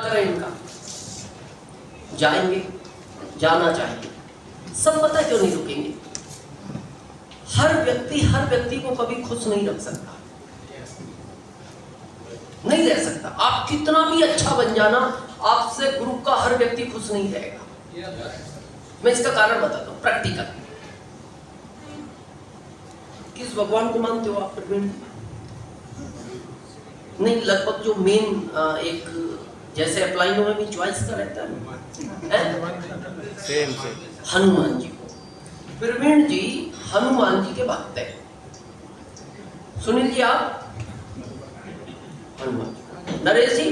करें इनका, जाएंगे, जाना चाहिए, सब पता क्यों नहीं रुकेंगे। हर व्यक्ति को कभी खुश नहीं रख सकता, नहीं रह सकता। आप कितना भी अच्छा बन जाना, आपसे ग्रुप का हर व्यक्ति खुश नहीं रहेगा। मैं इसका कारण बताता हूं प्रैक्टिकल। किस भगवान को मानते हो आप? प्रवीण? नहीं, लगभग जो मेन एक जैसे अप्लाइनों में भी चॉइस का रहता है सेम हनुमान जी को। प्रवीण जी हनुमान जी के भक्त हैं। सुनील जी आप हनुमान जी, नरेश जी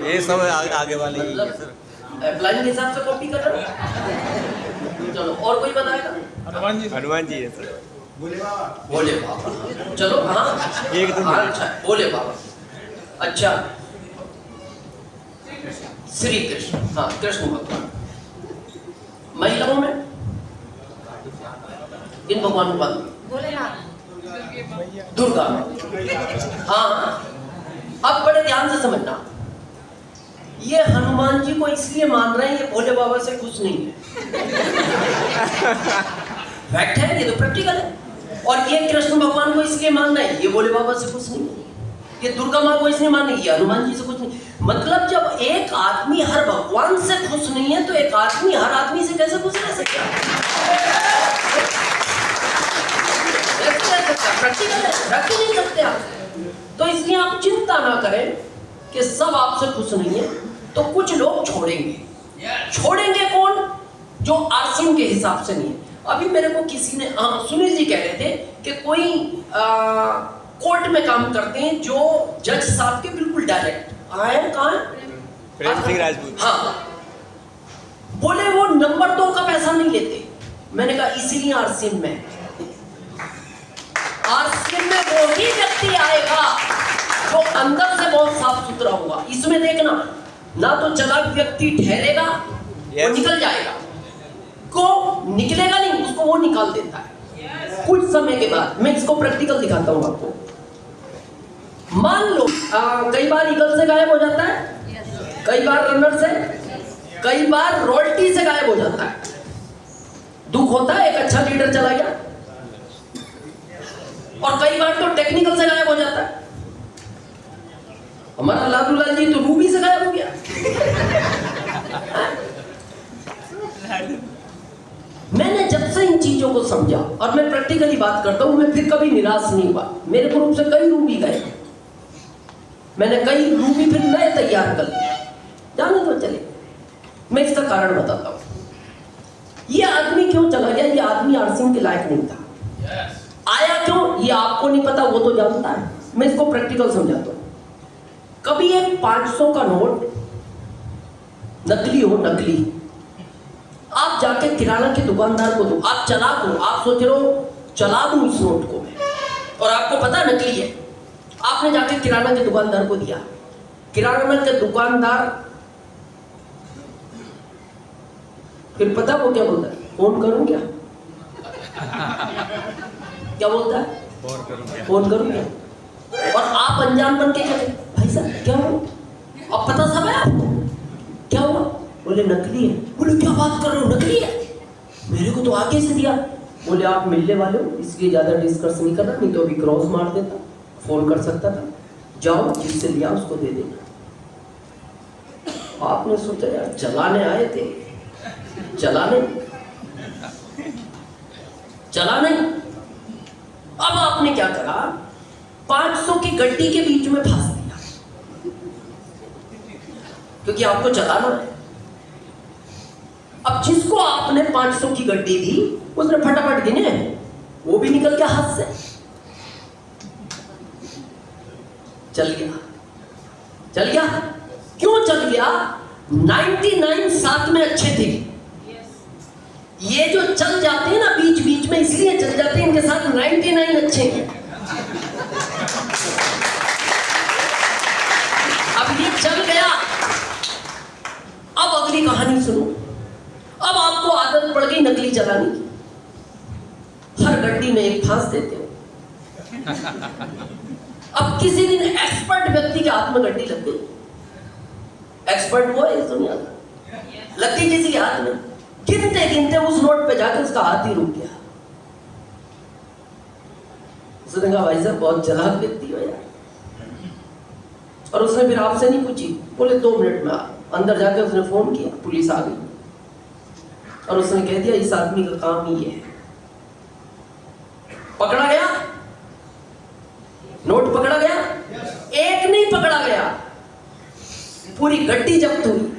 ये सब आगे वाले मतलब अप्लाइन के हिसाब से कॉपी कर रहे हो। चलो और कोई बताएगा? हनुमान जी है सर। भोले बाबा। चलो हाँ एकदम अच्छा भोले बाबा। अच्छा श्री कृष्ण, हाँ कृष्ण भगवान। महिलाओं में इन भगवान को दुर्गा में। हाँ अब बड़े ध्यान से समझना, ये हनुमान जी को इसलिए मान रहे हैं, ये भोले बाबा से खुश नहीं है। फैक्ट है, ये तो प्रैक्टिकल है। और ये कृष्ण भगवान को इसलिए मान रहे हैं, ये भोले बाबा से खुश नहीं है। ये दुर्गा माँ को इसलिए मान रहे हैं, ये हनुमान जी से खुश नहीं। मतलब जब एक आदमी हर भगवान से खुश नहीं है, तो एक आदमी हर आदमी से कैसे खुश रह सकता है? प्रैक्टिकल है, रख ही नहीं सकते आप। तो इसलिए आप चिंता ना करें कि सब आपसे खुश नहीं है, तो कुछ लोग छोड़ेंगे। छोड़ेंगे कौन? जो आरसीएम के हिसाब से नहीं है। अभी मेरे को किसी ने, सुनील जी कह रहे थे कि कोई कोर्ट में काम करते हैं जो जज साहब के बिल्कुल डायरेक्ट आए। कहाँ है? प्रेम सिंह राजपूत। हाँ, बोले वो नंबर 2 का पैसा नहीं लेते। मैंने कहा इसीलिए आरसीएम में वो ही व्यक्ति आएगा जो अंदर से बहुत साफ सुथरा होगा। इसमें देखना, ना तो चालाक व्यक्ति ठहरेगा, वो निकल जाएगा, को निकलेगा नहीं, उसको वो निकाल देता है कुछ समय के बाद। मैं इसको प्रैक्टिकल दिखाता हूं आपको। मान लो कई बार ईगल से गायब हो जाता है, कई बार रनर से, कई बार रॉयल्टी से गायब हो जाता है। दुख होता है, एक अच्छा लीडर चला गया। और कई बार तो टेक्निकल से गायब हो जाता है। हमारा लालूलाल जी तो रूबी से गायब हो गया। मैंने जब से इन चीजों को समझा, और मैं प्रैक्टिकली बात करता हूं, मैं फिर कभी निराश नहीं हुआ। मेरे ग्रुप से कई रूबी गए, मैंने कई रूबी फिर नए तैयार कर लिए, जाने तो चले। मैं इसका कारण बताता हूं। ये आदमी क्यों चला गया? ये आदमी आरसीएम के लायक नहीं था। आया क्यों? ये आपको नहीं पता, वो तो जानता है। मैं इसको प्रैक्टिकल समझाता हूं। कभी एक 500 का नोट नकली हो, नकली, आप जाके किराना के दुकानदार को दो। आप चला दो, आप सोच रहे हो चला दूं इस नोट को मैं, और आपको पता नकली है। आपने जाके किराना के दुकानदार को दिया। किराना के दुकानदार फिर पता वो क्या बोलता है? फोन करूं क्या? क्या बोलता है? फोन करूं क्या? और आप अनजान बन के कहते भाई साहब क्या हुआ? अब पता सब है आपको, क्या हुआ? बोले नकली है। बोले क्या बात कर रहे हो, नकली है? मेरे को तो आगे से दिया। बोले आप मिलने वाले हो, इसलिए ज्यादा डिस्कस नहीं करना, नहीं तो अभी क्रॉस मार देता, फोन कर सकता था। जाओ जिससे लिया उसको दे देना। आपने सोचा यार चलाने आए थे, चलाने अब आपने क्या करा? 500 की गड्डी के बीच में फंस दिया, क्योंकि आपको चलाना है। अब जिसको आपने 500 की गड्डी दी, उसने फटाफट गिने, वो भी निकल गया हाथ से, चल गया। क्यों चल गया? 99 साथ में अच्छे थे। ये जो चल जाते हैं ना बीच बीच में, इसलिए चल जाते हैं, इनके साथ 99 अच्छे हैं। अब ये चल गया। अब अगली कहानी सुनो। अब आपको आदत पड़ गई नकली चलाने की, हर गड्डी में एक फांस देते हो। अब किसी दिन एक्सपर्ट व्यक्ति के हाथ में गड्डी लग गई, एक्सपर्ट वो है इस दुनिया का, लग गई किसी के हाथ में, गिनते गिनते उस नोट पे जाकर उसका हाथ ही रुक गया। उसने कहा भाई साहब बहुत चालाक व्यक्ति हो यार, और उसने फिर आपसे नहीं पूछी, बोले 2 मिनट में आ। अंदर जाकर उसने फोन किया, पुलिस आ गई और उसने कह दिया इस आदमी का काम ही है। पकड़ा गया, नोट पकड़ा गया, एक नहीं पकड़ा गया, पूरी गड्डी जब्त हुई।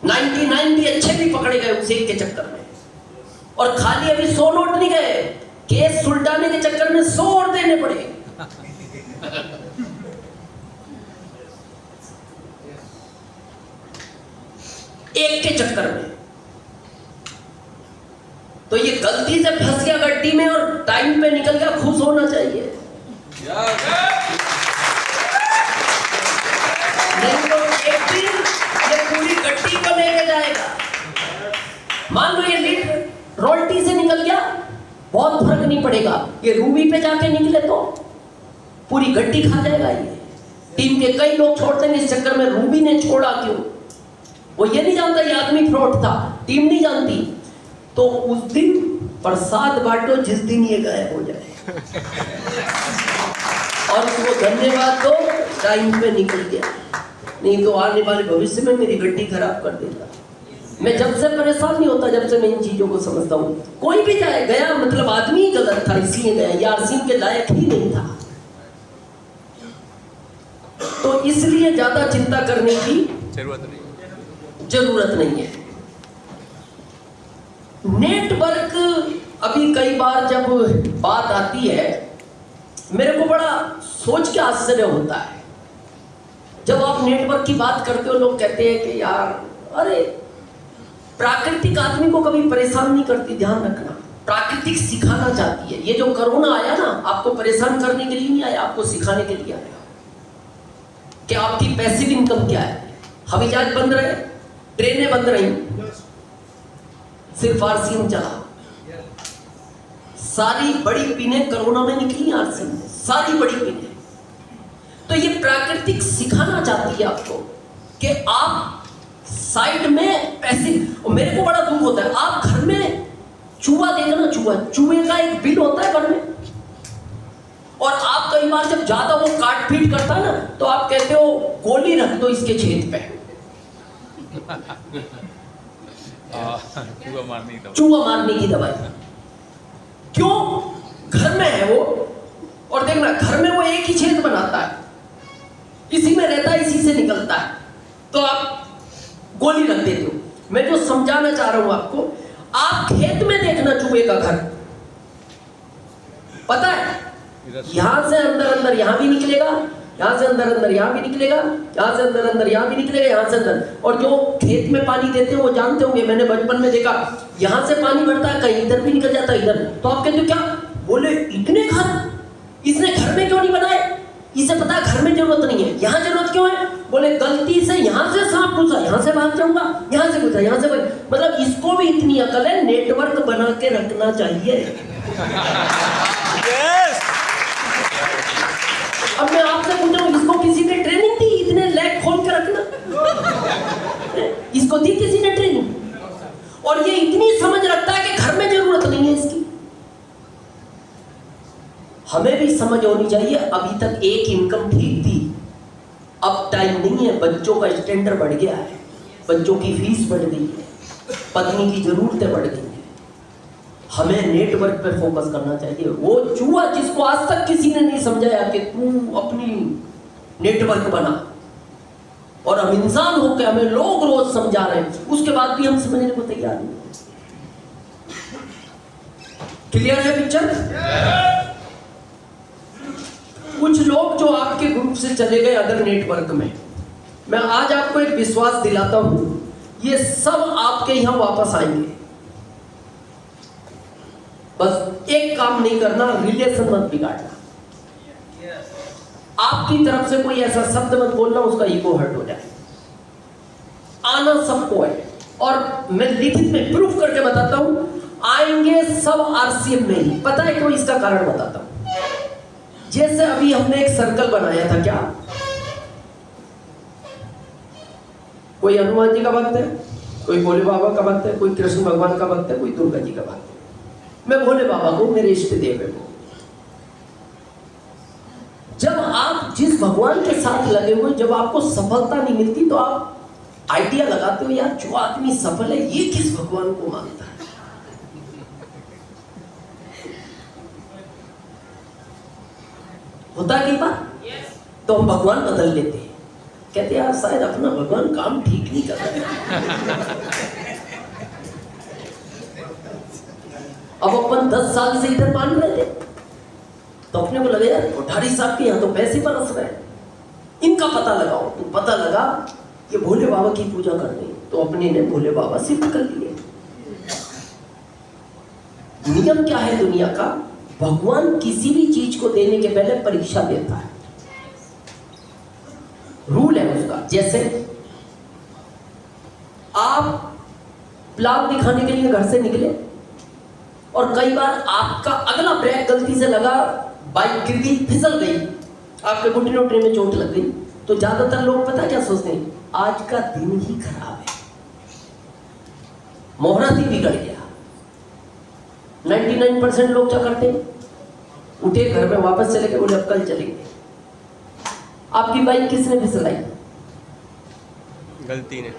99 भी अच्छे भी पकड़े गए उस एक के चक्कर में, और खाली अभी 100 नोट नहीं गए, केस सुलटाने के चक्कर में 100 और देने पड़े। एक के चक्कर में। तो ये गलती से फंस गया गड्डी में और टाइम पे निकल गया, खुश होना चाहिए। नहीं तो एक दिन ये पूरी गड्डी को लेके जाएगा। मान लो ये लीड रोल्टी से निकल गया, बहुत फर्क नहीं पड़ेगा, ये रूबी पे जाके निकले तो पूरी गड्डी खा जाएगा। ये टीम के कई लोग छोड़ देंगे इस चक्कर में, रूबी ने छोड़ा क्यों? वो ये नहीं जानता ये आदमी फ्रॉड था, टीम नहीं जानती। तो उस दिन प्रसाद बांटो जिस दिन ये गायब हो जाए, और उसको धन्यवाद दो टाइम पे निकल गया, नहीं तो आने वाले भविष्य में मेरी गड्डी खराब कर देगा। मैं जब से परेशान नहीं होता, जब से मैं इन चीजों को समझता हूँ। कोई भी जाए गया मतलब आदमी ही गलत था इसलिए गया, यासीन के लायक ही नहीं था। तो इसलिए ज्यादा चिंता करने की जरूरत नहीं है। नेटवर्क अभी कई बार जब बात आती है, मेरे को बड़ा सोच के आश्चर्य होता है। जब आप नेटवर्क की बात करते हो, लोग कहते हैं कि यार अरे प्राकृतिक आदमी को कभी परेशान नहीं करती, ध्यान रखना। प्राकृतिक सिखाना चाहती है। ये जो कोरोना आया ना, आपको परेशान करने के लिए नहीं आया, आपको सिखाने के लिए आया कि आपकी पैसिव इनकम क्या है। हवाई जहाज बंद रहे, ट्रेनें बंद रही, सिर्फ आरसीएम चला। सारी बड़ी पीने कोरोना में निकली आरसीएम में, सारी बड़ी पीने। तो ये प्राकृतिक सिखाना चाहती है आपको कि आप साइड में पैसे। और मेरे को बड़ा दुख होता है, आप घर में चूहा देखना, चूहे का एक बिल होता है घर में, और आप कई बार जब ज्यादा वो काट पीट करता है ना, तो आप कहते हो गोली रख दो इसके छेद पे, चूहा मारने की दवाई। क्यों? घर में है वो, और देखना घर में वो एक ही छेद बनाता है, इसी में रहता है, इसी से निकलता है, तो आप गोली रख देते हो। मैं जो समझाना चाह रहा हूं आपको, आप खेत में देखना चूहे का घर, पता है यहां से अंदर यहां भी निकलेगा, यहां से अंदर यहां भी निकलेगा, यहां से अंदर यहां भी निकलेगा, यहां से अंदर। और जो खेत में पानी देते हैं वो जानते होंगे, मैंने बचपन में देखा, यहां से पानी भरता है, कहीं इधर भी निकल जाता है, इधर। तो आप कहते हो क्या? बोले इतने घर इसने घर में क्यों नहीं बनाए? इसे पता है घर में जरूरत नहीं है, यहां जरूरत क्यों है? बोले गलती से यहां से सांप घुसा, यहां से भाग जाऊंगा, यहां से घुसा, यहां से भाग। मतलब इसको भी इतनी अकल है, नेटवर्क बना के रखना चाहिए। अब मैं आपसे पूछ रहा हूं, इसको किसी ने ट्रेनिंग दी इतने लैग खोल के रखना? इसको दी किसी ने ट्रेनिंग? और ये इतनी समझ रखता है कि घर में जरूरत नहीं है इसकी। हमें भी समझ होनी चाहिए। अभी तक एक इनकम ठीक थी, अब टाइम नहीं है, बच्चों का स्टैंडर्ड बढ़ गया है, बच्चों की फीस बढ़ गई है, पत्नी की जरूरतें बढ़ गई है। हमें नेटवर्क पे फोकस करना चाहिए। वो चूहा जिसको आज तक किसी ने नहीं समझाया कि तू अपनी नेटवर्क बना, और हम इंसान होकर हमें लोग रोज समझा रहे हैं, उसके बाद भी हम समझने को तैयार नहीं। क्लियर है पिक्चर? कुछ लोग जो आपके ग्रुप से चले गए अदर नेटवर्क में, मैं आज आपको एक विश्वास दिलाता हूं, ये सब आपके यहां वापस आएंगे। बस एक काम नहीं करना, रिलेशन मत बिगाड़ना। आपकी तरफ से कोई ऐसा शब्द मत बोलना उसका ईगो हर्ट हो जाए। आना सबको है, और मैं लिखित में प्रूफ करके बताता हूं, आएंगे सब आरसीएम में ही। पता है क्यों? इसका कारण बताता हूं। जैसे अभी हमने एक सर्कल बनाया था, क्या कोई हनुमान जी का भक्त है, कोई भोले बाबा का भक्त है, कोई कृष्ण भगवान का भक्त है, कोई दुर्गा जी का भक्त है। मैं भोले बाबा को मेरे इष्ट देव है। जब आप जिस भगवान के साथ लगे हुए, जब आपको सफलता नहीं मिलती तो आप आइडिया लगाते हो, यार जो आदमी सफल है ये किस भगवान को मानता है। होता है कई बार, तो हम भगवान बदल लेते हैं, कहते हैं यार शायद अपना भगवान काम ठीक नहीं कर रहा। अब अपन 10 साल से इधर मान रहे थे, तो अपने को लगा यार कोठारी साहब के यहाँ तो पैसे बरस रहे हैं, इनका पता लगाओ। तो पता लगा ये भोले बाबा की पूजा करनी, तो अपने ने भोले बाबा शिफ्ट कर लिए। नियम क्या है दुनिया का, भगवान किसी भी चीज को देने के पहले परीक्षा देता है, रूल है उसका। जैसे आप प्लाव दिखाने के लिए घर से निकले और कई बार आपका अगला ब्रेक गलती से लगा, बाइक गिर गई, फिसल गई, आपके घुटने उठने में चोट लग गई, तो ज्यादातर लोग पता क्या सोचते हैं, आज का दिन ही खराब है, मुहूर्त ही बिगड़ गया। 99% लोग क्या करते हैं, उठे घर में वापस चले गए, बोले अब कल चलेंगे। आपकी बाइक किसने फिसलाई? गलती ने।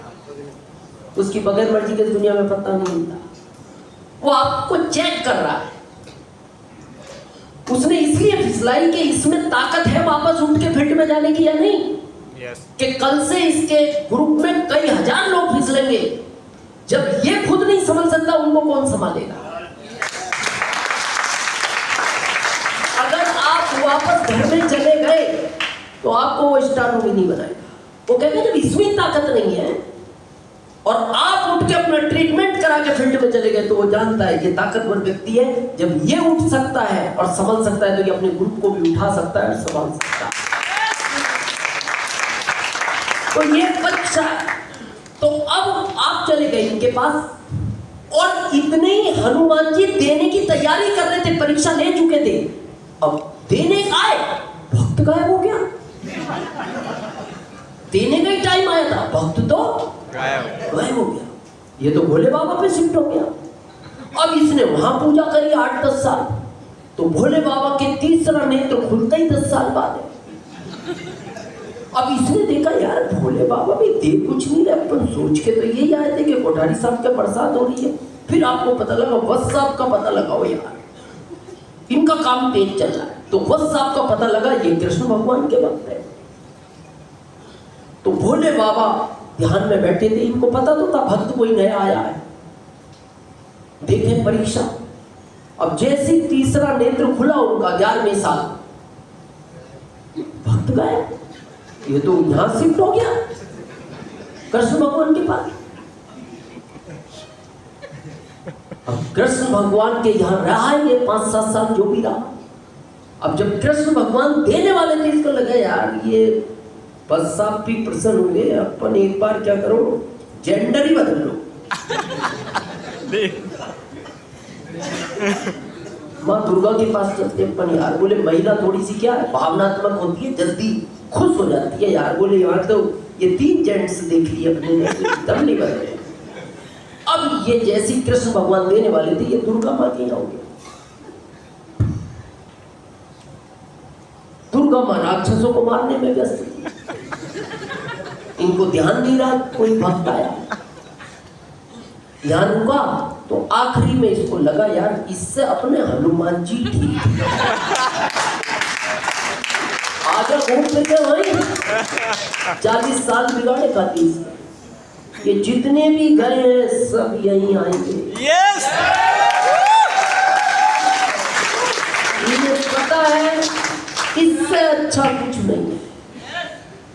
उसकी बगैर मर्जी के दुनिया में पता नहीं मिलता, वो आपको चेक कर रहा है। उसने इसलिए फिसलाई कि इसमें ताकत है वापस उठ के फील्ड में जाने की या नहीं। कि कल से इसके ग्रुप में कई हजार लोग फिसलेंगे, जब ये खुद नहीं संभल सकता उनको कौन संभालेगा। अगर आप वापस घर में चले गए तो आपको वो स्टार मूवी नहीं बनाएगा, वो कहेगा जब इसमें ताकत नहीं है, और आप उठ के अपना ट्रीटमेंट करा के फील्ड में चले गए तो वो जानता है ये ताकतवर व्यक्ति है, जब ये उठ सकता है और संभल सकता है तो ये अपने ग्रुप को भी उठा सकता है और संभाल सकता है। तो ये बच्चा, तो अब आप चले गए इनके पास और इतने ही हनुमान जी देने की तैयारी कर रहे थे, परीक्षा ले चुके थे, अब देने आए, भक्त गायब हो गया। देने का ही टाइम आया था, भक्त तो गायब हो गया। ये तो भोले बाबा पे शिफ्ट हो गया। अब इसने वहां पूजा करी 8-10 साल, तो भोले बाबा के तीसरा नेत्र खुलता ही 10 साल बाद है। अब इसने देखा यार भोले बाबा भी दे कुछ नहीं रहे, अपन सोच के तो यही आए थे कि कोठारी साहब के प्रसाद हो रही है। फिर आपको पता लगा, वत्स साहब का पता लगाओ यार, इनका काम तेज चल रहा है। तो वत्स साहब का पता लगा ये कृष्ण भगवान के भक्त है। तो भोले बाबा ध्यान में बैठे थे, इनको पता तो था भक्त कोई नया आया है, देखें परीक्षा। अब जैसे तीसरा नेत्र खुला उनका 11वें साल, भक्त गायब। ये तो यहां शिफ्ट हो गया कृष्ण भगवान के पास। अब कृष्ण भगवान के यहां रहा ये 5-7 साल जो भी रहा। अब जब कृष्ण भगवान देने वाले थे, इसको लगा यार ये बस साहब भी प्रसन्न होंगे, अपन एक बार क्या करो जेंडर ही बदल लो। माँ दुर्गा के पास चलते अपन यार, बोले महिला थोड़ी सी क्या है भावनात्मक होती है, जल्दी खुश हो जाती है यार। बोले यार तो ये 3 जेंट्स देख लिए अपने ने, दम नहीं बदल रहे। अब ये जैसी कृष्ण भगवान देने वाले थे, ये दुर्गा माँ के यहाँ हो गया। दुर्गा माँ राक्षसों को मारने में व्यस्त थी, इनको ध्यान नहीं रहा। कोई भक्त आया, ध्यान रुका, तो आखिरी में इसको लगा यार इससे अपने हनुमान जी ठीक आगे घूमते थे वही 40 साल बिगाड़े खाती। ये जितने भी गए हैं सब यहीं आएंगे। यस, इन्हें पता है इससे अच्छा कुछ नहीं है।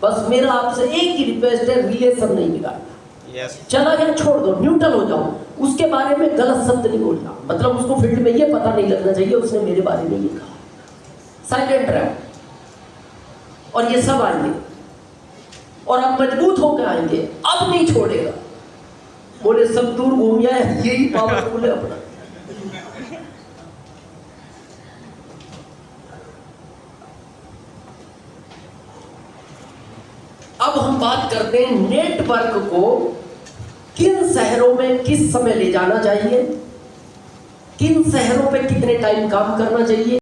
बस मेरा आपसे एक ही रिक्वेस्ट है, रिलेशन नहीं बिगाड़ना। यस, चला गया छोड़ दो, न्यूट्रल हो जाओ, उसके बारे में गलत शब्द नहीं बोलना। मतलब उसको फील्ड में ये पता नहीं लगना चाहिए उसने मेरे बारे में ये कहा। साइलेंट रहो, और ये सब आएंगे और अब मजबूत होकर आएंगे, अब नहीं छोड़ेगा। बोले सब दूर घूम जाए, यही पावरफुल है अपना। अब हम बात करते हैं नेटवर्क को किन शहरों में किस समय ले जाना चाहिए, किन शहरों पे कितने टाइम काम करना चाहिए।